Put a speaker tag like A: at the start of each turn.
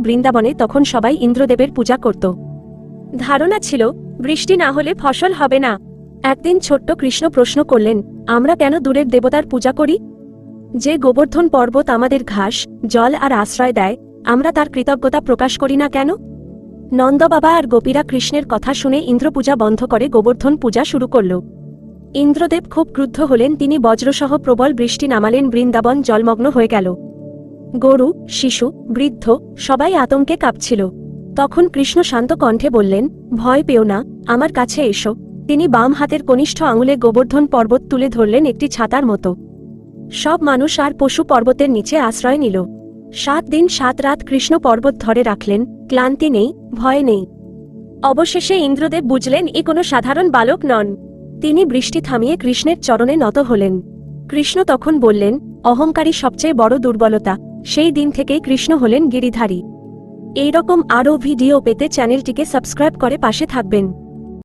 A: বৃন্দাবনে তখন সবাই ইন্দ্রদেবের পূজা করত। ধারণা ছিল বৃষ্টি না হলে ফসল হবে না। একদিন ছোট্ট কৃষ্ণ প্রশ্ন করলেন, আমরা কেন দূরের দেবতার পূজা করি? যে গোবর্ধন পর্বত আমাদের ঘাস, জল আর আশ্রয় দেয়, আমরা তার কৃতজ্ঞতা প্রকাশ করি না কেন? নন্দবাবা আর গোপীরা কৃষ্ণের কথা শুনে ইন্দ্রপূজা বন্ধ করে গোবর্ধন পূজা শুরু করল। ইন্দ্রদেব খুব ক্রুদ্ধ হলেন, তিনি বজ্রসহ প্রবল বৃষ্টি নামালেন, বৃন্দাবন জলমগ্ন হয়ে গেল। গরু, শিশু, বৃদ্ধ সবাই আতঙ্কে কাঁপছিল। তখন কৃষ্ণ শান্ত কণ্ঠে বললেন, ভয় পেও না, আমার কাছে এসো। তিনি বাম হাতের কনিষ্ঠ আঙুলে গোবর্ধন পর্বত তুলে ধরলেন একটি ছাতার মতো। সব মানুষ আর পশু পর্বতের নিচে আশ্রয় নিল। 7 দিন 7 রাত কৃষ্ণ পর্বত ধরে রাখলেন, ক্লান্তি নেই, ভয় নেই। অবশেষে ইন্দ্রদেব বুঝলেন এ কোনো সাধারণ বালক নন। তিনি বৃষ্টি থামিয়ে কৃষ্ণের চরণে নত হলেন। কৃষ্ণ তখন বললেন, অহংকারী সবচেয়ে বড় দুর্বলতা। সেই দিন থেকেই কৃষ্ণ হলেন গিরিধারী। এইরকম আরও ভিডিও পেতে চ্যানেলটিকে সাবস্ক্রাইব করে পাশে থাকবেন।